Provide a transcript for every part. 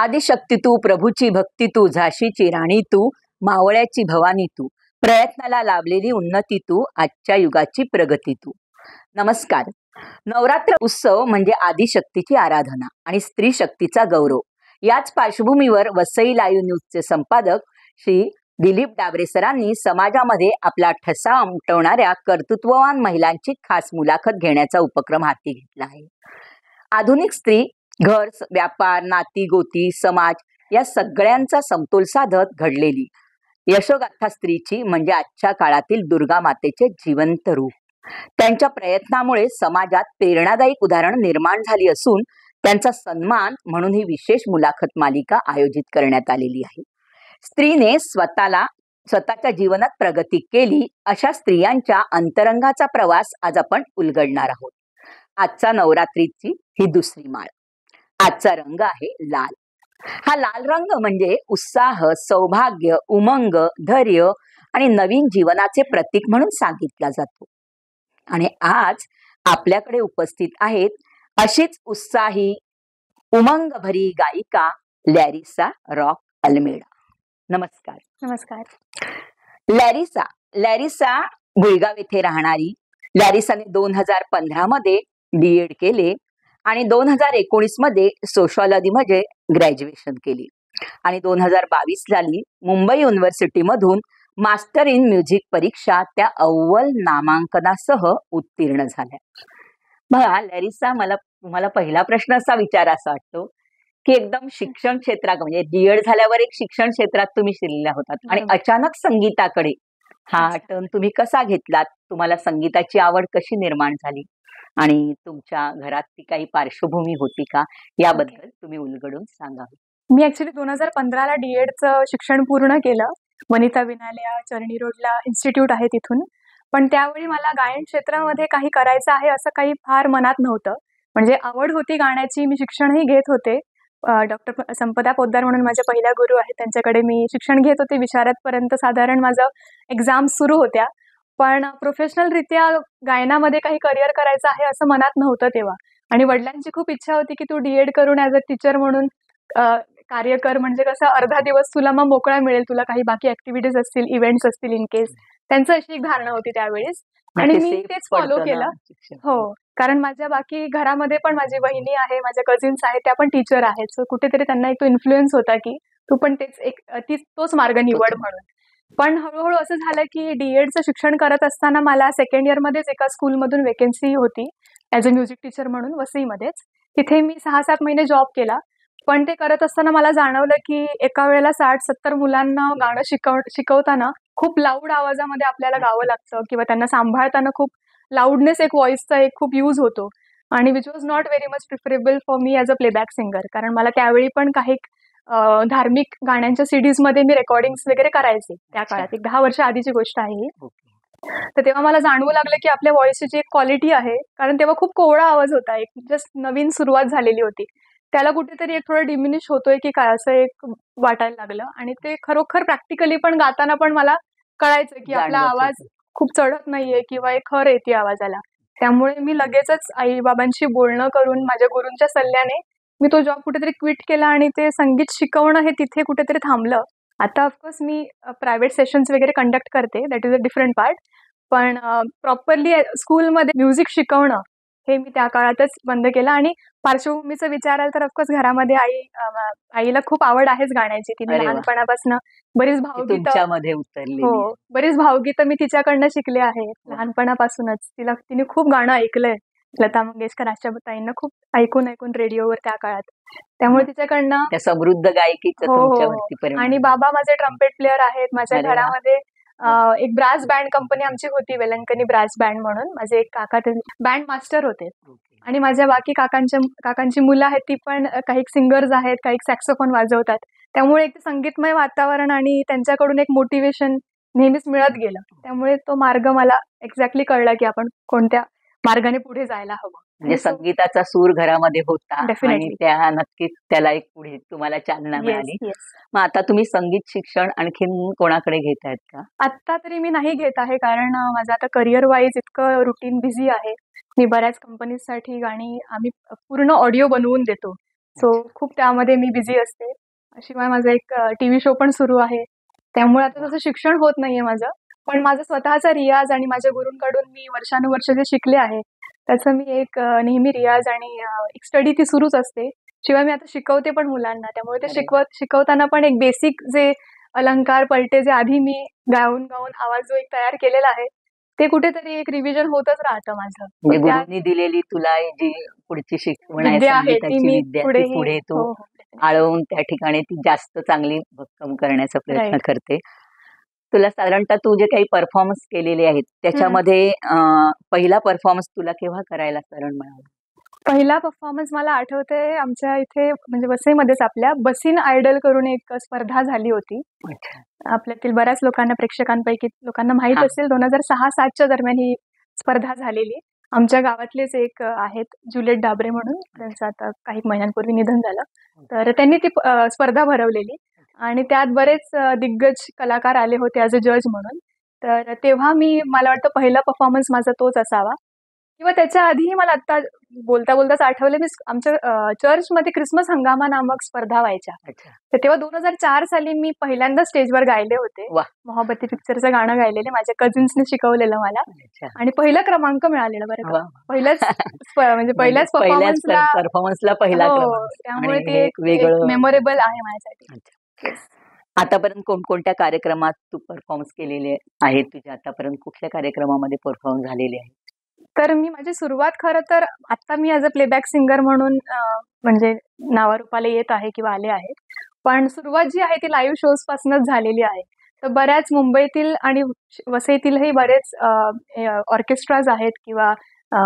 आदिशक्ती तू, प्रभूची भक्ती तू, झाशीची राणी तू, मावळ्याची भवानी तू, प्रयत्नाला लाभलेली उन्नती तू, आजच्या युगाची प्रगती तू. नमस्कार. नवरात्र उत्सव म्हणजे आदिशक्तीची आराधना आणि स्त्री शक्तीचा गौरव. याच पार्श्वभूमीवर वसई लाईव्ह न्यूजचे संपादक श्री दिलीप डाबरे सरांनी समाजामध्ये आपला ठसा उमटवणाऱ्या कर्तृत्ववान महिलांची खास मुलाखत घेण्याचा उपक्रम हाती घेतला आहे. आधुनिक स्त्री घर, व्यापार, नाती गोती, समाज या सगळ्यांचा समतोल साधत घडलेली यशोगाथा स्त्रीची म्हणजे आजच्या काळातील दुर्गा मातेचे जिवंत रूप. त्यांच्या प्रयत्नामुळे समाजात प्रेरणादायी उदाहरण निर्माण झाली असून त्यांचा सन्मान म्हणून ही विशेष मुलाखत मालिका आयोजित करण्यात आलेली आहे. स्त्रीने स्वतःच्या जीवनात प्रगती केली अशा स्त्रियांच्या अंतरंगाचा प्रवास आज आपण उलगडणार आहोत. आजचा नवरात्रीची ही दुसरी माळ. आजचा रंग आहे लाल. हा लाल रंग म्हणजे उत्साह, सौभाग्य, उमंग, धैर्य आणि नवीन जीवनाचे प्रतीक म्हणून सांगितला जातो. आणि आज आपल्याकडे उपस्थित आहेत अशीच उत्साही, उमंगभरी गायिका लॅरिसा रॉक अल्मेडा. नमस्कार. नमस्कार. लॅरिसा गुळगाव येथे राहणारी लॅरिसाने 2015 मध्ये B.Ed केले आणि 2019 मध्ये सोशॉलॉजी मध्ये ग्रॅज्युएशन केली आणि 2022 साली मुंबई युनिव्हर्सिटी मधून मास्टर इन म्युझिक परीक्षा त्या अव्वल नामांकनासह उत्तीर्ण झाल्या. बघा लॅरिसा, मला तुम्हाला पहिला प्रश्न असा विचारायचा वाटतो की एकदम शिक्षण क्षेत्रात म्हणजे B.Ed झाल्यावर एक शिक्षण क्षेत्रात तुम्ही शिरलेल्या होतात आणि अचानक संगीताकडे हा टर्न तुम्ही कसा घेतलात? तुम्हाला संगीताची आवड कशी निर्माण झाली आणि तुमच्या घरात ती काही पार्श्वभूमी होती का? याबद्दल तुम्ही उलगडून सांगावे. मी ऍक्च्युली 2015 ला D.Edचं शिक्षण पूर्ण केलं. वनिता विनालया चरणी रोडला इन्स्टिट्यूट आहे तिथून. पण त्यावेळी मला गायन क्षेत्रामध्ये काही करायचं आहे असं काही फार मनात नव्हतं. म्हणजे आवड होती गाण्याची, मी शिक्षणही घेत होते. डॉक्टर संपदा पोद्दार म्हणून माझ्या पहिल्या गुरु आहेत, त्यांच्याकडे मी शिक्षण घेत होते. विशारदपर्यंत साधारण माझं एक्झाम सुरू होत्या. पण प्रोफेशनल रित्या गायनामध्ये काही करिअर करायचं आहे असं मनात नव्हतं तेव्हा. आणि वडिलांची खूप इच्छा होती की तू D.Ed करून ऍज अ टीचर म्हणून कार्य कर, म्हणजे कसं अर्धा दिवस तुला मग मोकळा मिळेल, तुला काही बाकी ऍक्टिव्हिटीज असतील, इव्हेंट्स असतील इन केस. त्यांचं अशी एक धारणा होती त्यावेळेस आणि मी तेच फॉलो केलं. हो, कारण माझ्या बाकी घरामध्ये पण माझी बहिणी आहे, माझ्या कझिन्स आहेत, त्या पण टीचर आहेत. सो कुठेतरी त्यांना एक तो इन्फ्लुएन्स होता की तू पण तोच मार्ग निवड म्हणून. पण हळूहळू असं झालं की D.Edचं शिक्षण करत असताना मला सेकंड इयर मध्येच एका स्कूलमधून वेकेन्सी होती ऍज अ म्युझिक टीचर म्हणून वसईमध्येच. तिथे मी 6-7 महिने जॉब केला. पण ते करत असताना मला जाणवलं की एका वेळेला 60-70 मुलांना गाणं शिकवताना खूप लाऊड आवाजामध्ये आपल्याला गावं लागतं किंवा त्यांना सांभाळताना खूप लाऊडनेस, एक व्हॉइसचा एक खूप यूज होतो आणि which was not very much preferable for me as a playback singer. कारण मला त्यावेळी पण काही धार्मिक गाण्यांच्या सीडीज मध्ये मी रेकॉर्डिंग्स वगैरे करायचे त्या काळात. एक 10 वर्ष आधीची गोष्ट आहे ही. तर तेव्हा मला जाणवू लागलं की आपल्या व्हॉइसची जी एक क्वालिटी आहे, कारण तेव्हा खूप कोवळा आवाज होता, एक जस्ट नवीन सुरुवात झालेली होती, त्याला कुठेतरी एक थोडं डिमिनिश होतोय की काय असं एक वाटायला लागलं. आणि ते खरोखर प्रॅक्टिकली पण गाताना पण मला कळायचं की आपला आवाज खूप चढत नाहीये किंवा एक खर येते आवाजाला. त्यामुळे मी लगेचच आई बाबांशी बोलणं करून माझ्या गुरूंच्या सल्ल्याने मी तो जॉब कुठेतरी क्विट केला आणि ते संगीत शिकवणं हे तिथे कुठेतरी थांबलं. आता ऑफकोर्स मी प्रायव्हेट सेशन्स वगैरे कंडक्ट करते, that is a different part. पण प्रॉपरली स्कूलमध्ये म्युझिक शिकवणं हे मी त्या काळातच बंद केलं. आणि पार्श्वभूमीचं विचाराल तर ऑफकोर्स घरामध्ये आईला खूप आवड आहेच गाण्याची. तिने लहानपणापासून बरीच भावगीतं बरीच भावगीतं मी तिच्याकडनं शिकले आहे लहानपणापासूनच. तिने खूप गाणं ऐकलंय, लता मंगेशकर, आशाताईंना खूप ऐकून रेडिओवर त्या काळात. त्यामुळे तिच्याकडनं समृद्ध गायकीचं. आणि बाबा माझे ट्रम्पेट प्लेअर आहेत. माझ्या घरामध्ये एक ब्रास बँड कंपनी आमची होती, वेलंकनी ब्रास बँड म्हणून. माझे एक काका ते बँड मास्टर होते आणि माझ्या बाकी काकांची मुलं आहेत, ती पण काही सिंगर्स आहेत, काही सॅक्सोफोन वाजवतात. त्यामुळे एक संगीतमय वातावरण आणि त्यांच्याकडून एक मोटिवेशन नेहमीच मिळत गेलं. त्यामुळे तो मार्ग मला एक्झॅक्टली कळला की आपण कोणत्या मार्गाने पुढे जायला हवं. म्हणजे संगीताचा सूर घरामध्ये होता आणि त्या नक्कीच त्याला एक पुढे तुम्हाला चालना मिळाली. मग आता तुम्ही संगीत शिक्षण आणखीन कोणाकडे घेत आहेत का? आता तरी मी नाही घेत आहे, कारण माझं आता करिअर वाईज इतकं रुटीन बिझी आहे. मी बऱ्याच कंपनीसाठी गाणी आम्ही पूर्ण ऑडिओ बनवून देतो. सो खूप त्यामध्ये मी बिझी असते. शिवाय माझा एक टीव्ही शो पण सुरू आहे. त्यामुळे आता तसं शिक्षण होत नाहीये माझं. पण माझा स्वतःचा रियाज आणि माझ्या गुरूंकडून मी वर्षानुवर्ष जे शिकले आहे, त्याचं मी एक नेहमी रियाज आणि एक स्टडी ती सुरूच असते. शिवाय मी आता शिकवते पण मुलांना. त्यामुळे ते अरे वा. शिकवताना पण एक बेसिक जे अलंकार, पलटे जे आधी मी गाऊन आवाज जो एक तयार केलेला आहे, ते कुठेतरी एक रिव्हिजन होतच राहतं माझं. म्हणजे त्या गुरुंनी दिलेली तुला जी पुढची शिकवण आहे विद्या आहे ती संगीताची मी विद्या, ती पुढेही पुढे तू हो, हो. आळवून त्या ठिकाणी ती जास्त चांगली भक्कम करण्याचा प्रयत्न राइट. करते. तुला साधारणतः तू जे काही परफॉर्मन्स केलेले आहेत हं. त्याच्यामध्ये पहिला परफॉर्मन्स तुला केव्हा करायला साधारण मिळाला? पहिला परफॉर्मन्स मला आठवतंय आमच्या इथे म्हणजे वसईमध्येच आपल्या बसीन आयडल करून एक स्पर्धा झाली होती. अच्छा. आपल्यातील बऱ्याच लोकांना, प्रेक्षकांपैकी लोकांना माहीत हां. असेल 2006-07च्या दरम्यान ही स्पर्धा झालेली. आमच्या गावातलेच एक आहेत जुलियट डाबरे म्हणून. त्यांचं आता काही महिन्यांपूर्वी निधन झालं. तर त्यांनी ती स्पर्धा भरवलेली आणि त्यात बरेच दिग्गज कलाकार आले होते ॲज अ जज म्हणून. तर तेव्हा मला वाटतं पहिला परफॉर्मन्स माझा तोच असावा किंवा त्याच्या आधीही मला आत्ता बोलताच आठवलं मी आमच्या चर्चमध्ये क्रिसमस हंगामा नामक स्पर्धा व्हायच्या. अच्छा. तर तेव्हा 2004 साली मी पहिल्यांदा स्टेजवर गायले होते. वाह! मोहब्बती पिक्चरचं गाणं गायलेले माझ्या कझिन्सने शिकवलेलं मला अच्छा. आणि पहिला क्रमांक मिळालेला बरं का. वाह! पहिल्याच म्हणजे म्हणजे पहिल्याच परफॉर्मन्सला परफॉर्मन्सला पहिला हो, क्रमांक त्यामुळे आणि ते हे एक एक एक वेगळं. मेमोरेबल आहे माझ्यासाठी. अच्छा. येस. आतापर्यंत कोणकोणत्या कार्यक्रमात तू परफॉर्मन्स केलेले आहेत? तुझ्या आतापर्यंत कुठल्या कार्यक्रमामध्ये परफॉर्म झालेले आहे? तर मी माझी सुरुवात खरं तर आता मी ॲज अ प्लेबॅक सिंगर म्हणून म्हणजे नावारूपाला येत आहे किंवा आले आहे. पण सुरुवात जी आहे ती लाईव्ह शोजपासूनच झालेली आहे. तर बऱ्याच मुंबईतील आणि वसईतीलही बरेच ऑर्केस्ट्राज आहेत किंवा अ,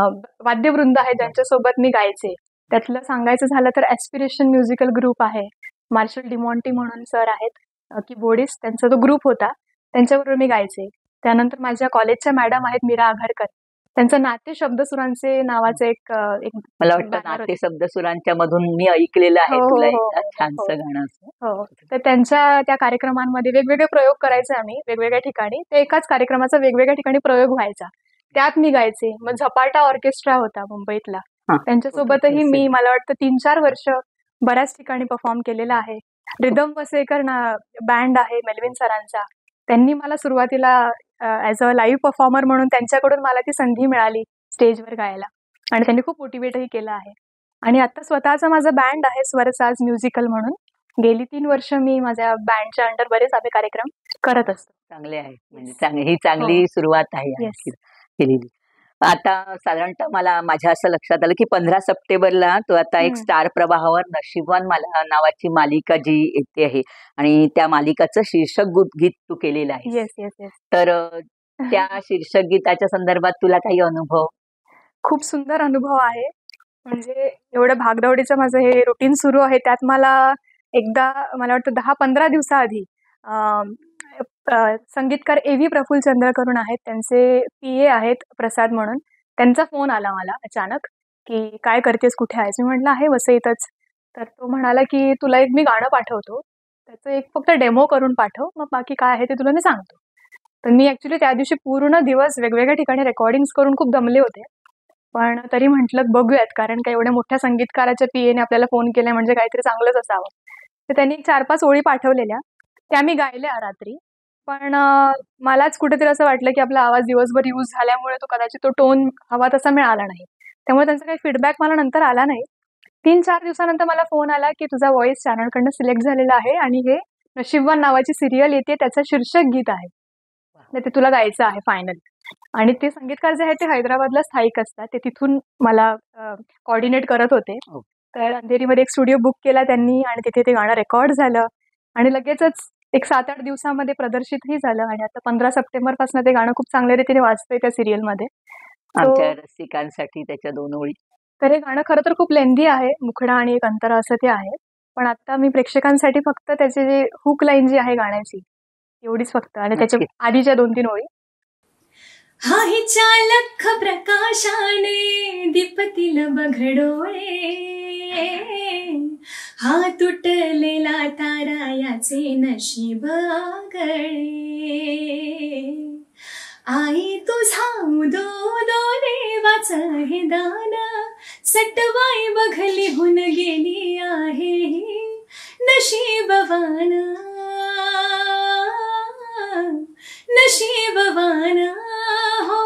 वाद्यवृंद आहेत ज्यांच्यासोबत मी गायचे. त्यातलं सांगायचं झालं तर ॲस्पिरेशन म्युझिकल ग्रुप आहे. मार्शल डिमॉन्टी म्हणून सर आहेत कीबोर्डिस्ट. त्यांचा तो ग्रुप होता. त्यांच्याबरोबर मी गायचे. त्यानंतर माझ्या कॉलेजच्या मॅडम आहेत मीरा आघारकर. त्यांचं नाट्य शब्दसुरांचे नावाचं एक मला वाटतं बॅनर नाट्य होतं. शब्दसुरांच्या मधून मी ऐकलेलं हो, आहे हो, तुला हो, एकदा हो, हो, हो. छानसं गाणं असं. हो. तर त्यांच्या त्या कार्यक्रमांमध्ये वेगवेगळे प्रयोग करायचे आम्ही वेगवेगळ्या ठिकाणी. ते एकाच कार्यक्रमाचा वेगवेगळ्या ठिकाणी प्रयोग व्हायचा. त्यात मी गायचे. मग झपाटा ऑर्केस्ट्रा होता मुंबईतला. हां. त्यांच्यासोबतही मी मला वाटतं 3-4 वर्ष बऱ्याच ठिकाणी परफॉर्म केलेला आहे. रिदम वसईकर बँड आहे मेल्विन सरांचा. त्यांनी मला सुरुवातीला ॲज अ लाईव्ह परफॉर्मर म्हणून त्यांच्याकडून मला ती संधी मिळाली स्टेजवर गायला आणि त्यांनी खूप मोटिवेटही केलं आहे. आणि आता स्वतःचा माझा बँड आहे स्वरसाज म्युझिकल म्हणून. गेली 3 वर्ष मी माझ्या बँडच्या अंडर बरेच सारे कार्यक्रम करत असते. चांगले आहे. म्हणजे ही हो. चांगली सुरुवात आहे येस. आणखी केलेली. आता साधारणतः माझ्या असं लक्षात आलं, की 15 सप्टेंबरला तू आता एक हं. स्टार प्रवाहावर नशीबवान नावाची मालिका जी येते आहे आणि त्या मालिकाचं शीर्षक गीत तू केलेलं आहेस. Yes, yes, yes. तर त्या शीर्षक गीताच्या संदर्भात तुला काही अनुभव? खूप सुंदर अनुभव आहे. म्हणजे एवढं भागदौडीचं माझं हे रुटीन सुरू आहे त्यात एकदा मला वाटतं 10-15 दिवसाआधी अ, संगीतकार ए.व्ही. प्रफुल्लचंद्र करून आहेत. त्यांचे पी.ए. आहेत प्रसाद म्हणून. त्यांचा फोन आला मला अचानक, की "काय करतेस? कुठे आहेस?" मी म्हटलं, "आहे वसईतच." तर तो म्हणाला, की "तुला एक मी गाणं पाठवतो. त्याचं एक फक्त डेमो करून पाठव. मग बाकी काय आहे ते तुला मी सांगतो." तर मी ॲक्चुअली त्या दिवशी पूर्ण दिवस वेगवेगळ्या ठिकाणी रेकॉर्डिंग्स करून खूप दमले होते. पण तरी म्हटलं बघूयात कारण का एवढ्या मोठ्या संगीतकाराच्या पी.ए.ने आपल्याला फोन केलाय म्हणजे काहीतरी चांगलंच असावं. तर त्यांनी 4-5 ओळी पाठवलेल्या. त्या मी गायल्या रात्री. पण मलाच कुठेतरी असं वाटलं, की आपला आवाज दिवसभर यूज झाल्यामुळे कदाचित तो टोन हवा तसा मिळाला नाही. त्यामुळे त्यांचा काही फीडबॅक मला नंतर आला नाही. 3-4 दिवसानंतर मला फोन आला, की तुझा व्हॉईस चॅनलकडनं सिलेक्ट झालेला आहे आणि हे नशीबवान नावाची सीरियल येते त्याचं शीर्षक गीत आहे. तर ते तुला गायचं आहे फायनल. आणि ते संगीतकार जे आहेत ते हैदराबादला स्थायिक असतात. ते तिथून मला कोऑर्डिनेट करत होते. हो. तर अंधेरीमध्ये एक स्टुडिओ बुक केला त्यांनी आणि तिथे ते गाणं रेकॉर्ड झालं आणि लगेचच एक 7-8 दिवसामध्ये प्रदर्शितही झालं आणि आता 15 सप्टेंबरपासून ते गाणं खूप चांगल्या रीतीने वाजतंय त्या सीरियलमध्ये. आमच्या रसिकांसाठी त्याच्या 2 ओळी. तर हे गाणं खरं तर खूप लेंदी आहे. मुखडा आणि एक अंतरा असं ते आहे. पण आता मी प्रेक्षकांसाठी फक्त त्याची जी हुक लाईन जी आहे गाण्याची एवढीच फक्त आणि त्याच्या नक्की. आधीच्या 2-3 ओळी. हा हिच्या लख प्रकाशाने दीपतील बघडोळे, हा तुटलेला तारा याचे नशीब आगळे. आई तुझा उदो दो देवाच हे दान, सटवाई बघली हुन गेली आहे ही नशीबवान, नशीबवान हो,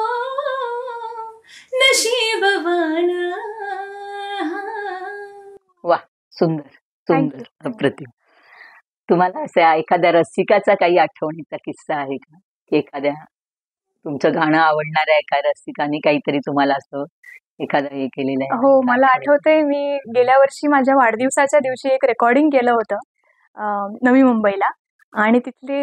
नशीबवान. वा, सुंदर Thank सुंदर, you. अप्रतिम. तुम्हाला असा एखाद्या रसिकाचा काही आठवणीचा किस्सा आहे का, की एखाद्या तुमचं गाणं आवडणाऱ्या एका रसिकाने काहीतरी तुम्हाला असं एखादं हे केलेलं आहे? हो, मला आठवतंय मी गेल्या वर्षी माझ्या वाढदिवसाच्या दिवशी एक रेकॉर्डिंग केलं होतं नवी मुंबईला. आणि तिथले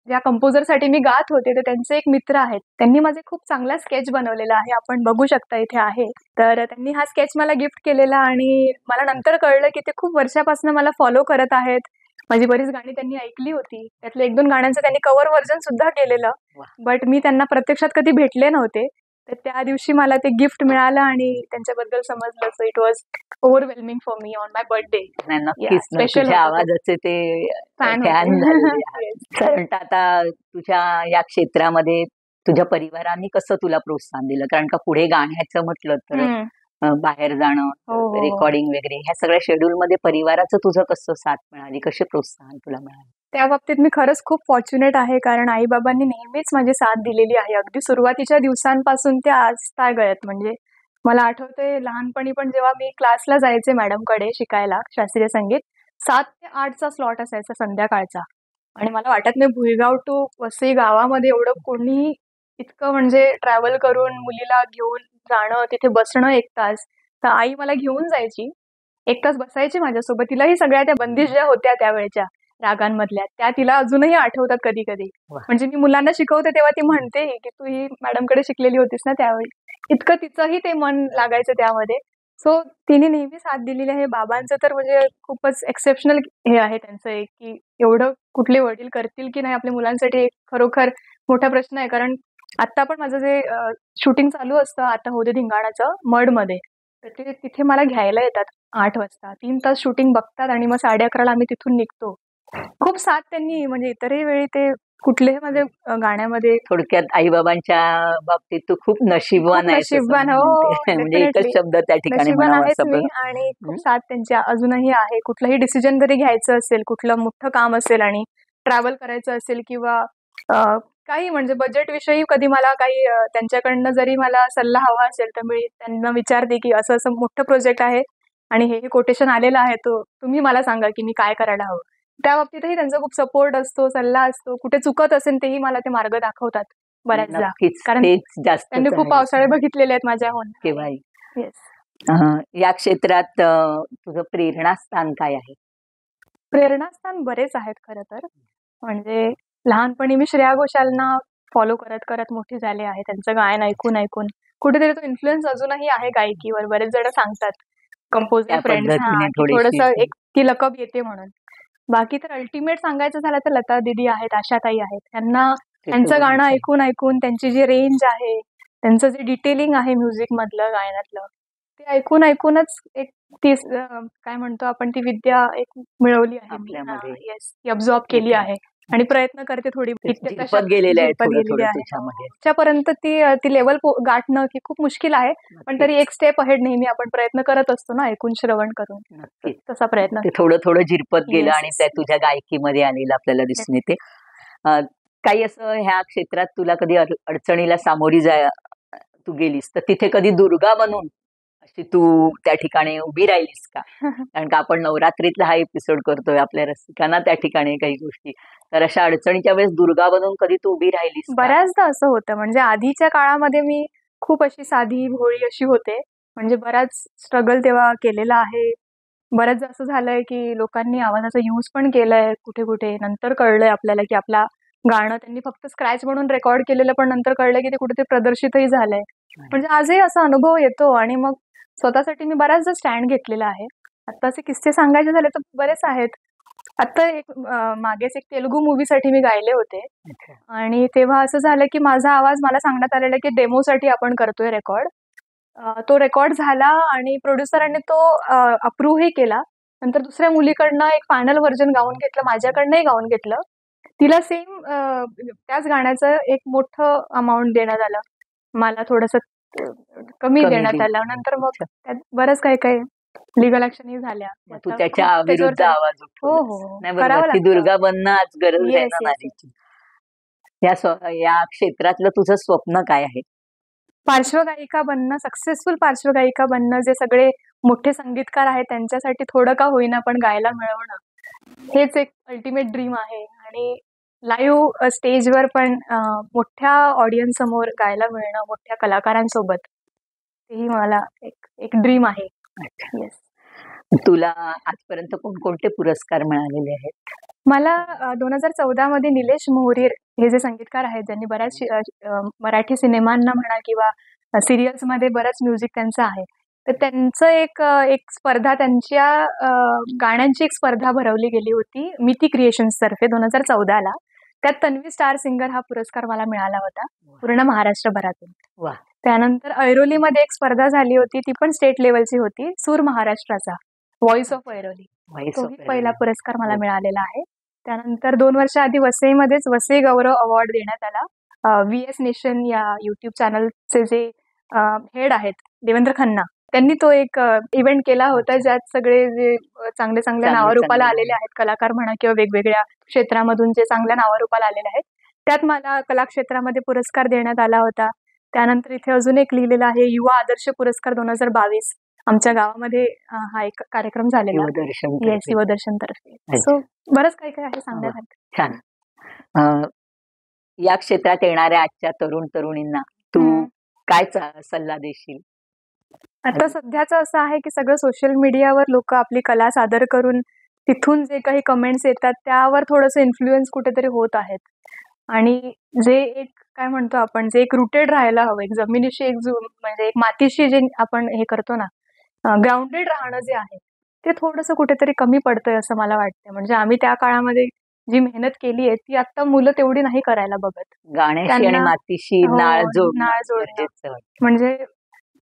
ज्या कंपोजरसाठी मी गात होते तर त्यांचे एक मित्र आहेत. त्यांनी माझे खूप चांगला स्केच बनवलेला आहे. आपण बघू शकता इथे आहे. तर त्यांनी हा स्केच मला गिफ्ट केलेला आणि मला नंतर कळलं की ते खूप वर्षापासून मला फॉलो करत आहेत. माझी बरीच गाणी त्यांनी ऐकली होती. त्यातलं 1-2 गाण्यांचं त्यांनी कव्हर व्हर्जन सुद्धा केलेलं. वाह! बट मी त्यांना प्रत्यक्षात कधी भेटले नव्हते. तर त्या दिवशी मला ते गिफ्ट मिळालं आणि त्यांच्याबद्दल समजलं. So it was overwhelming for me on my birthday. नाही, नक्कीच ना, स्पेशल तुझ्या आवाजाचे ते फॅन फॅन होते. झालेले आहेत. Yes. कारण का आता तुझ्या या क्षेत्रामध्ये तुझ्या परिवाराने कसं तुला प्रोत्साहन दिलं? कारण का पुढे गाण्याचं म्हटलं तर हम्म. बाहेर जाणं, हो, हो, हो. रेकॉर्डिंग वगैरे ह्या सगळ्या शेड्यूल मध्ये परिवाराचं तुझं कसं साथ मिळाली, कसे प्रोत्साहन तुला मिळालं? त्या बाबतीत मी खरंच खूप फॉर्च्युनेट आहे कारण आई-बाबांनी नेहमीच माझी साथ दिलेली आहे. अगदी सुरुवातीच्या दिवसांपासून ते आजतागत. म्हणजे मला आठवतंय लहानपणी पण जेव्हा मी क्लासला जायचे मॅडमकडे शिकायला शास्त्रीय संगीत, 7 ते 8चा स्लॉट असायचा संध्याकाळचा. आणि मला वाटत नाही भुईगाव टू वसई गावामध्ये एवढं कोणी इतकं म्हणजे ट्रॅव्हल करून मुलीला घेऊन जाणं, तिथे बसणं 1 तास. तर आई मला घेऊन जायची. 1 तास बसायची माझ्यासोबत. तिलाही सगळ्या त्या बंदिश ज्या होत्या त्यावेळच्या रागांमधल्या, त्या तिला अजूनही आठवतात कधी-कधी. वाह! म्हणजे मी मुलांना शिकवते तेव्हा ती म्हणते की "तू ही मॅडमकडे शिकलेली होतीस ना त्यावेळी." इतकं तिचंही ते मन लागायचं त्यामध्ये. सो तिने नेहमी साथ दिलेली आहे. बाबांचं तर म्हणजे खूपच एक्सेप्शनल हे आहे त्यांचं एक, की एवढं कुठले वडील करतील की नाही आपल्या मुलांसाठी एक खरोखर मोठा प्रश्न आहे. कारण आत्ता पण माझं जे शूटिंग चालू असतं आता होते धिंगाणाचं मडमध्ये. तर ते तिथे मला घ्यायला येतात 8 वाजता. 3 तास शूटिंग बघतात आणि मग 11:30ला आम्ही तिथून निघतो. खूप साथ त्यांनी म्हणजे इतरही वेळी ते कुठल्याही माझे गाण्यामध्ये थोडक्यात आई-बाबांच्या बाबतीत तू खूप नशीबवान खूप आहेस असं नशीबवान. मी हो, म्हणते. म्हणजे एकच डेफिनेटली. शब्द त्या ठिकाणी नशीबवान म्हणावा आहेच असं मी पण. आणि खूप हं. साथ त्यांची अजूनही आहे. कुठलंही डिसिजन जरी घ्यायचं असेल, कुठलं मोठं काम असेल आणि ट्रॅव्हल करायचं असेल किंवा काही म्हणजे बजेटविषयी कधी मला काही त्यांच्याकडनं जरी मला सल्ला हवा असेल, तर मी त्यांना विचारते की असं-असं मोठं प्रोजेक्ट आहे आणि हे कोटेशन आलेलं आहे, तो तुम्ही मला सांगा की मी काय करायला हवं. त्या बाबतीतही त्यांचा खूप सपोर्ट असतो, सल्ला असतो. कुठे चुकत असेल तेही मला ते मार्ग दाखवतात बऱ्याचदा. नक्कीच कारण तेच जास्त त्यांनी खूप पावसाळे बघितलेले आहेत माझ्याहून. केव्हाही. येस. या क्षेत्रात तुझं प्रेरणास्थान काय आहे? प्रेरणास्थान बरेच आहेत खरं तर. म्हणजे लहानपणी मी श्रेया घोषालना फॉलो करत मोठी झाले आहे. त्यांचं गायन ऐकून कुठेतरी तो इन्फ्लुअन्स अजूनही आहे गायकीवर. बरेच जण सांगतात कंपोजर त्या फ्रेंड्स पद्धतीने की थोडीशी थोडंसं एक ती लकब येते म्हणून. बाकी तर अल्टिमेट सांगायचं झालं तर लता दीदी आहेत, आशाताई आहेत. त्यांना ते त्यांचं तर गाणं बरोबर आहे. ऐकून त्यांची जी रेंज आहे, त्यांचं जे डिटेलिंग आहे म्युझिकमधलं, गायनातलं, ते ऐकूनच एक ती काय म्हणतो आपण ती विद्या एक मिळवली आहे मी. आपल्यामध्ये. येस, ती अब्सॉर्ब केली येते. आहे आणि प्रयत्न करते थोडी झिरपत गेलेलं आहे झिरपत थोडं गेलेली थोडं आहे. तुझ्यामध्ये. त्याच्यापर्यंत ती लेवल गाठणं की खूप मुश्किल आहे. पण तरी नक्कीच, एक स्टेप अहेड नेहमी आपण प्रयत्न करत असतो ना ऐकून श्रवण करून. नक्कीच. तसा प्रयत्न. ते थोडं थोडं झिरपत गेलं Yes. आणि त्या तुझ्या गायकीमध्ये आलेलं आपल्याला दिसून येते. काही असं ह्या क्षेत्रात तुला कधी अडचणीला सामोरी तू गेलीस तर तिथे कधी दुर्गा बनून अशी तू त्या ठिकाणी उभी राहिलीस का? कारण का आपण नवरात्रीतला हा एपिसोड करतोय, आपल्या रसिकांना त्या ठिकाणी काही गोष्टी, तर अशा अडचणीच्या वेळेस दुर्गा बनून कधी तू उभी राहिलीस का? बऱ्याचदा असं होतं. म्हणजे आधीच्या काळामध्ये मी खूप अशी साधी भोळी अशी होते. म्हणजे बराच स्ट्रगल तेव्हा केलेला आहे. बऱ्याचदा असं झालंय की लोकांनी आवाजाचा यूज पण केलाय कुठे-कुठे. नंतर कळलंय आपल्याला की आपला गाणं त्यांनी फक्त स्क्रॅच म्हणून रेकॉर्ड केलेलं, पण नंतर कळलं की ते कुठेतरी प्रदर्शितही झालंय. म्हणजे आजही असा अनुभव येतो आणि मग स्वतःसाठी मी बऱ्याचदा स्टँड घेतलेला आहे. आता असे किस्से सांगायचे झाले तर बरेच आहेत. आता एक मागेच एक तेलुगू मूव्हीसाठी मी गायले होते अच्छा. आणि तेव्हा असं झालं की माझा आवाज मला सांगण्यात आलेला की डेमोसाठी आपण करतोय रेकॉर्ड. तो रेकॉर्ड झाला आणि प्रोड्युसरांनी तो अप्रूव्हही केला. नंतर दुसऱ्या मुलीकडनं एक फायनल व्हर्जन गाऊन घेतलं, माझ्याकडनंही गाऊन घेतलं. तिला सेम त्याच गाण्याचं एक मोठं अमाउंट देण्यात आलं. मला थोडंसं कमी कमी देण्यात दिली. आला. नंतर मग अच्छा. त्यात बरंच काही काही लिगल ऍक्शनही झाल्या. मग तू त्याचा त्याच्या खूप त्याच्यावर विरुद्ध आवाज हो उठवलास. हो नाही करावं बरोबर, ती लागतं. दुर्गा बनणं आज गरज आहे येस ना येस नारीची. या क्षेत्रातलं तुझं स्वप्न काय आहे? पार्श्वगायिका बनणं, सक्सेसफुल पार्श्वगायिका बनणं, जे सगळे मोठे संगीतकार आहेत त्यांच्यासाठी थोडं का होईना पण गायला मिळवणं, हेच एक अल्टिमेट ड्रीम आहे. आणि लाईव्ह स्टेजवर पण मोठ्या ऑडियन्स समोर गायला मिळणं, मोठ्या कलाकारांसोबत, तेही मला एक एक ड्रीम आहे. अच्छा. येस. तुला आजपर्यंत कोणकोणते पुरस्कार मिळालेले आहेत? मला 2014 मध्ये निलेश मोहरीर हे जे संगीतकार आहेत, ज्यांनी बऱ्याच मराठी सिनेमांना म्हणा किंवा सिरियल्समध्ये बरंच म्युझिक त्यांचं आहे. तर त्यांचं एक स्पर्धा, त्यांच्या गाण्यांची एक स्पर्धा भरवली गेली होती मिती क्रिएशन्स तर्फे 2014ला. त्यात तन्वी स्टार सिंगर हा पुरस्कार मला मिळाला होता पूर्ण महाराष्ट्रभरातून. वा. त्यानंतर ऐरोलीमध्ये एक स्पर्धा झाली होती, ती पण स्टेट लेवलची होती, सूर महाराष्ट्राचा, व्हॉइस ऑफ ऐरोली. Voice तोही of पहिला Ireland. पुरस्कार मला हो. मिळालेला आहे. त्यानंतर 2 वर्ष आधी वसईमध्येच वसई गौरव अवॉर्ड देण्यात आला. व्ही.एस. नेशन या युट्यूब चॅनलचे जे हेड आहेत देवेंद्र खन्ना, त्यांनी तो एक इव्हेंट केला होता, अच्छा. ज्यात सगळे जे चांगल्या चांगले नावारूपाला चांगले आलेले आहेत, कलाकार म्हणा किंवा वेगवेगळ्या क्षेत्रामधून जे चांगल्या नावारूपाला आलेले आहेत, त्यात मला कला क्षेत्रामध्ये पुरस्कार देण्यात आला होता. त्यानंतर इथे अजून एक लिहिलेलं आहे, युवा आदर्श पुरस्कार 2022. आमच्या गावामध्ये हा एक कार्यक्रम झालेला. शिवदर्शन येस, तर्फे. शिवदर्शन तर्फे. अच्छा. सो बरंच काही काही आहे सांगण्यासारखं. छान. अं, या क्षेत्रात येणाऱ्या आजच्या तरुण तरुणींना तू हम्म. काय सल्ला देशील? आता सध्याचं असं आहे की सगळं सोशल मीडियावर लोक आपली कला सादर करून तिथून जे काही कमेंट्स येतात त्यावर थोडंसं इन्फ्लुएन्स कुठेतरी होत आहेत. आणि जे एक काय म्हणतो आपण, जे एक रुटेड राहायला हवं, एक जमिनीशी म्हणजे एक मातीशी जे आपण हे करतो ना, ग्राउंडेड राहणं जे आहे, ते थोडंसं कुठेतरी कमी पडतंय असं मला वाटतं. म्हणजे आम्ही त्या काळामध्ये जी मेहनत केली आहे ती आता मुलं तेवढी नाही करायला बघत. गाण्याशी आणि त्यांना मातीशी हो, नाळ जोडणं नाळ जोडणं. गरजेचं आहे. म्हणजे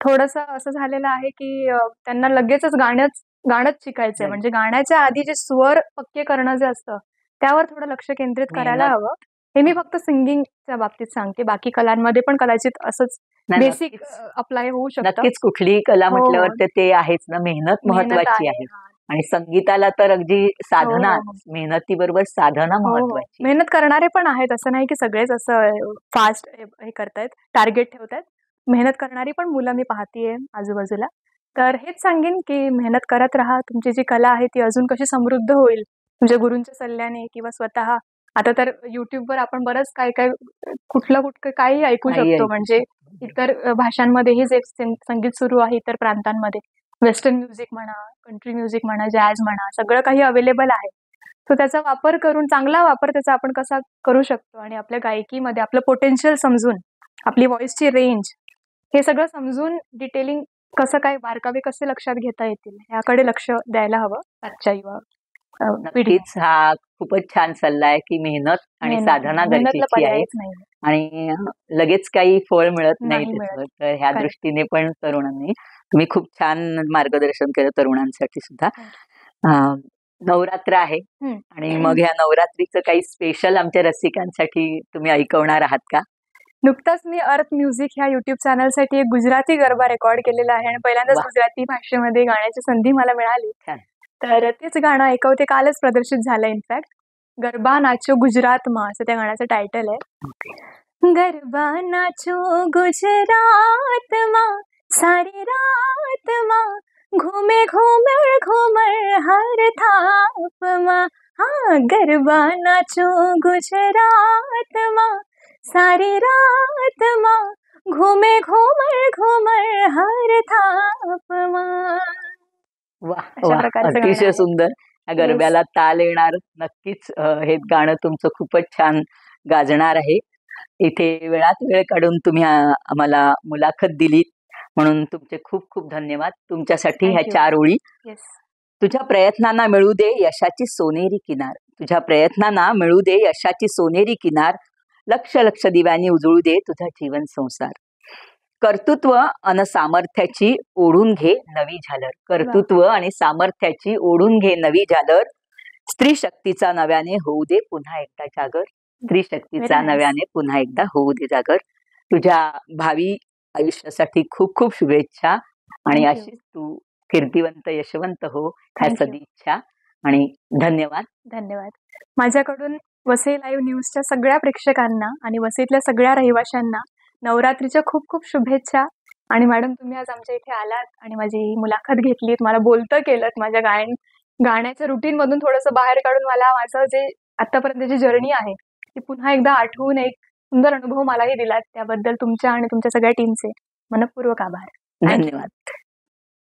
थोडंसं असं झालेलं आहे की त्यांना लगेचच गाणंच शिकायचंय. नाही. म्हणजे गाण्याच्या आधी जे स्वर पक्के करणं जे असतं त्यावर थोडं लक्ष केंद्रित करायला मेहनत. हवं. हे मी फक्त सिंगिंगच्या बाबतीत सांगते. बाकी कलांमध्ये पण कदाचित असंच नाही, बेसिक नक्कीच. अप्लाय होऊ शकतं. नक्कीच कुठलीही कला हो, म्हटल्यावर हो. ते आहेच ना, मेहनत मेहनत महत्वाची आहे. आहे. हां. आणि संगीताला तर अगदी साधना, हो, हो. मेहनतीबरोबर साधना हो, हो. महत्वाची. मेहनत करणारे पण आहेत. असं नाही की सगळेच असं फास्ट हे करतायत, टार्गेट ठेवतायत. मेहनत करणारी पण मुलं मी पाहतीये आजूबाजूला. तर हेच सांगेन की मेहनत करत राहा. तुमची जी कला आहे ती अजून कशी समृद्ध होईल तुमच्या गुरूंच्या सल्ल्याने किंवा स्वतः. आता तर YouTubeवर आपण बरंच काय कुठलं काही ऐकू काही शकतो. ऐकू म्हणजे शकतो. इतर भाषांमध्येही जे संगीत सुरू आहे इतर प्रांतांमध्ये, वेस्टर्न म्युझिक म्हणा, कंट्री म्युझिक म्हणा, जॅझ म्हणा, सगळं काही अवेलेबल आहे. सो त्याचा वापर करून, चांगला वापर त्याचा आपण कसा करू शकतो आणि आपल्या गायकीमध्ये आपलं पोटेन्शियल समजून, आपली व्हॉइसची रेंज, हे सगळं समजून डिटेलिंग कसं काय, बारकावे कसे लक्षात घेता येतील याकडे लक्ष द्यायला हवं आजच्या युवा पिढी. नक्कीच हा खूपच छान सल्ला आहे की मेहनत आणि साधना मेहनतला गरजेची आहे. पर्यायच नाही. आणि लगेच काही फळ मिळत नाही नाही त्याचं. मिळत. तर ह्या Correct. दृष्टीने पण तरुणांनी तुम्ही खूप छान मार्गदर्शन केलं तरुणांसाठी सुद्धा. नवरात्र आहे हम्म. आणि मग ह्या नवरात्रीचं काही स्पेशल आमच्या रसिकांसाठी तुम्ही ऐकवणार आहात का? नुकताच मी अर्थ म्युझिक ह्या युट्यूब चॅनलसाठी एक गुजराती गरबा रेकॉर्ड केलेला आहे आणि पहिल्यांदाच वा. गुजराती भाषेमध्ये गाण्याची संधी मला मिळाली. छान. तर तेच गाणं ऐकवते. कालच प्रदर्शित झालं इनफॅक्ट. गरबा नाचो गुजरात मा असं त्या गाण्याचं टायटल आहे. गरबा नाचो गुजरात मा सारी रात मा घूमे घूमर घूमर हर थाप मा. हाँ, गरबा नाचो गुजरात मा सारी रात मा घूमे घूमर घूमर हर थाप मा. वा अशा वा, प्रकारचं गाणं अतिशय आहे. सुंदर. या गरब्याला ताल येणार नक्कीच. हे गाणं तुमचं खूपच छान गाजणार आहे. इथे वेळात वेळ काढून तुम्ही आम्हाला मुलाखत दिली म्हणून तुमचे खूप खूप धन्यवाद. तुमच्यासाठी ह्या Thank you. 4 ओळी. येस. तुझ्या प्रयत्नांना मिळू दे यशाची सोनेरी किनार. तुझ्या प्रयत्नांना मिळू दे यशाची सोनेरी किनार. लक्ष लक्ष दिव्यांनी उजळू दे तुझा जीवन संसार. कर्तृत्व अन सामर्थ्याची ओढून घे नवी झालर. कर्तृत्व आणि सामर्थ्याची ओढून घे नवी झालर. स्त्री शक्तीचा नव्याने होऊ दे पुन्हा एकदा जागर. स्त्री शक्तीचा Very nice. नव्याने पुन्हा एकदा होऊ दे जागर. तुझ्या भावी आयुष्यासाठी खूप खूप शुभेच्छा आणि Thank you. अशीच तू कीर्तिवंत यशवंत हो ह्या Thank you. सदिच्छा आणि धन्यवाद. धन्यवाद. माझ्याकडून वसई लाईव्ह न्यूजच्या सगळ्या प्रेक्षकांना आणि वसईतल्या सगळ्या रहिवाशांना नवरात्रीच्या खूप खूप शुभेच्छा. आणि मॅडम, तुम्ही आज आमच्या इथे आलात आणि माझी मुलाखत घेतलीत, मला बोलतं केलं, माझ्या गाण्याच्या रुटीन मधून थोडंसं बाहेर काढून मला माझं जे आतापर्यंतची जर्नी आहे ती पुन्हा एकदा आठवून एक सुंदर अनुभव मलाही दिलात. त्याबद्दल तुमच्या आणि तुमच्या सगळ्या टीमचे मनपूर्वक आभार. Thank you. धन्यवाद.